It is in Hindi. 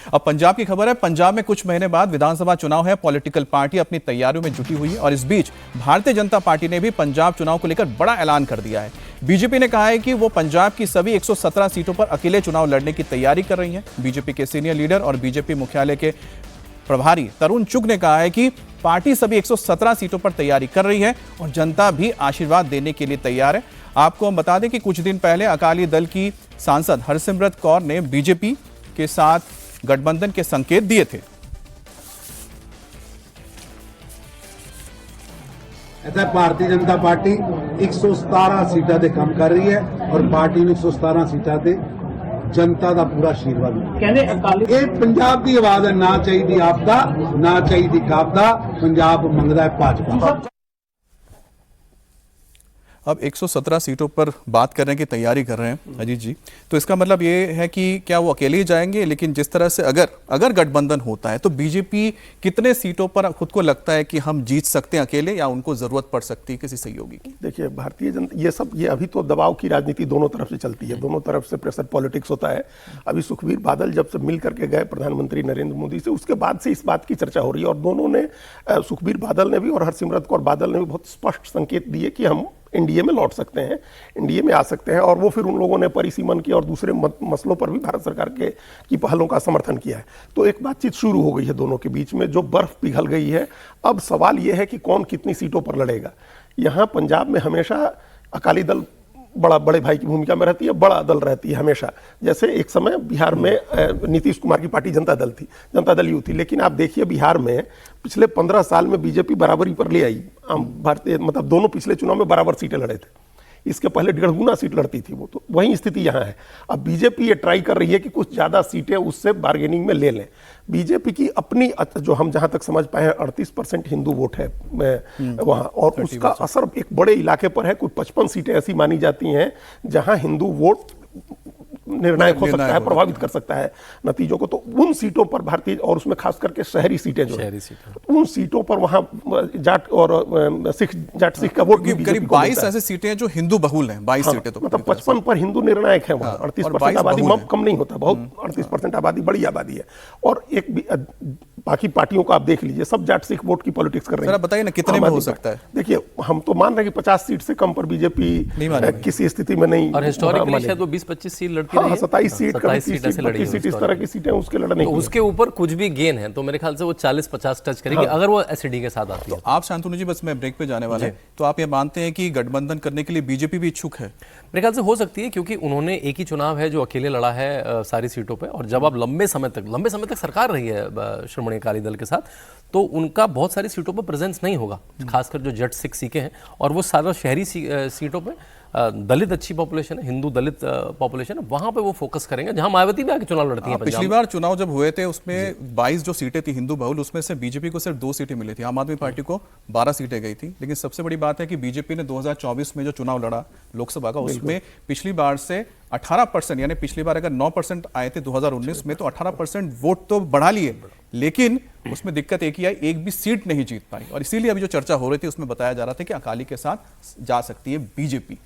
अब पंजाब की खबर है। पंजाब में कुछ महीने बाद विधानसभा चुनाव है। पॉलिटिकल पार्टी अपनी तैयारियों में जुटी हुई है और इस बीच भारतीय जनता पार्टी ने भी पंजाब चुनाव को लेकर बड़ा ऐलान कर दिया है। बीजेपी ने कहा है कि वो पंजाब की सभी 117 सीटों पर अकेले चुनाव लड़ने की तैयारी कर रही है। बीजेपी के सीनियर लीडर और बीजेपी मुख्यालय के प्रभारी तरुण चुग ने कहा है कि पार्टी सभी 117 सीटों पर तैयारी कर रही है और जनता भी आशीर्वाद देने के लिए तैयार है। आपको हम बता दें कि कुछ दिन पहले अकाली दल की सांसद हरसिमरत कौर ने बीजेपी के साथ गठबंधन के संकेत दिए थे। भारतीय जनता पार्टी 117 सीटां ते काम कर रही है और पार्टी ने 117 सीटां ते जनता का पूरा आशीर्वाद ये पंजाब की आवाज है। ना चाहिए आपदा, ना चाहिए काबदा, पंजाब मंगदा है भाजपा। अब 117 सीटों पर बात करने की तैयारी कर रहे हैं अजीत जी, तो इसका मतलब ये है कि क्या वो अकेले ही जाएंगे? लेकिन जिस तरह से अगर गठबंधन होता है तो बीजेपी कितने सीटों पर खुद को लगता है कि हम जीत सकते हैं अकेले, या उनको जरूरत पड़ सकती है किसी सहयोगी की? देखिए, भारतीय जनता ये अभी तो दबाव की राजनीति दोनों तरफ से चलती है, दोनों तरफ से प्रेशर पॉलिटिक्स होता है। अभी सुखबीर बादल जब से मिल करके गए प्रधानमंत्री नरेंद्र मोदी से, उसके बाद से इस बात की चर्चा हो रही है और दोनों ने, सुखबीर बादल ने भी और हरसिमरत कौर बादल ने भी बहुत स्पष्ट संकेत दिए कि हम एनडीए में लौट सकते हैं, एनडीए में आ सकते हैं। और वो फिर उन लोगों ने परिसीमन की और दूसरे मसलों पर भी भारत सरकार की पहलों का समर्थन किया है। तो एक बातचीत शुरू हो गई है दोनों के बीच में, जो बर्फ पिघल गई है। अब सवाल यह है कि कौन कितनी सीटों पर लड़ेगा। यहाँ पंजाब में हमेशा अकाली दल बड़े भाई की भूमिका में रहती है, बड़ा दल रहती है हमेशा। जैसे एक समय बिहार में नीतीश कुमार की पार्टी जनता दल यू थी, लेकिन आप देखिए बिहार में पिछले 15 साल में बीजेपी बराबरी पर ले आई। भारतीय दोनों पिछले चुनाव में बराबर सीटें लड़े थे, इसके पहले 1.5 गुना सीट लड़ती थी वो। तो वही स्थिति यहाँ है। अब बीजेपी ये ट्राई कर रही है कि कुछ ज्यादा सीटें उससे बार्गेनिंग में ले लें। बीजेपी की अपनी, जो हम जहां तक समझ पाए हैं, 38% हिंदू वोट है वहां, और उसका असर एक बड़े इलाके पर है। कुछ 55 सीटें ऐसी मानी जाती हैं जहां हिंदू वोट निर्णायक हो सकता है, प्रभावित कर सकता है नतीजों को। तो उन सीटों पर भारतीय, और उसमें खास करके शहरी सीटें जो है, उन सीटों पर वहां जाट और सिख का वोट करीब 22 ऐसी सीटें हैं जो हिंदू बहुल हैं। 22 सीटें तो मतलब 55 पर हिंदू निर्णायक है वहां। 38% आबादी कम नहीं होता, बहुत 38% आबादी बड़ी आबादी है। और एक बाकी पार्टियों को आप देख लीजिए, सब जाट सिख वोट की पॉलिटिक्स कर रहे हैं। बताइए ना कितने में हो सकता है? देखिए, हम तो मान रहे हैं कि 50 सीट से कम पर बीजेपी किसी स्थिति में नहीं। और हिस्टोरिकली शायद वो 20-25 सीट लड़ती रही है। 27 सीट, 25 सीट इस तरह की सीटें उसके लड़ने तो उसके ऊपर कुछ भी गेन है, तो मेरे ख्याल से वो 40-50 टच करेगी अगर वो एसडी के साथ आती है। आप शांतनु जी, बस मैं ब्रेक पे जाने वाला है, तो आप ये मानते हैं कि गठबंधन करने के लिए बीजेपी भी इच्छुक है? मेरे ख्याल से हो सकती है, क्योंकि उन्होंने एक ही चुनाव है जो अकेले लड़ा है सारी सीटों पे, और जब आप लंबे समय तक सरकार रही है श्रोमणी अकाली दल के साथ, तो उनका बहुत सारी सीटों पर प्रेजेंस नहीं होगा, खासकर जो जट सिख सीटें हैं। और वो सारा शहरी सीटों पे दलित अच्छी पॉपुलेशन है, हिंदू दलित पॉपुलेशन है, वहां पे वो फोकस करेंगे, जहां मायावती भी आके चुनाव लड़ती है। पिछली बार चुनाव जब हुए थे उसमें 22 जो सीटें थी हिंदू बहुल, उसमें से बीजेपी को सिर्फ 2 सीटें मिली थी, आम आदमी पार्टी को 12 सीटें गई थी। लेकिन सबसे बड़ी बात है कि बीजेपी ने 2024 में जो चुनाव लड़ा लोकसभा का, उसमें पिछली बार से 18%, यानी पिछली बार अगर 9% आए थे 2019 में, तो 18% वोट तो बढ़ा लिए, लेकिन उसमें दिक्कत एक ही आई, एक भी सीट नहीं जीत पाई। और इसीलिए अभी जो चर्चा हो रही थी उसमें बताया जा रहा था कि अकाली के साथ जा सकती है बीजेपी।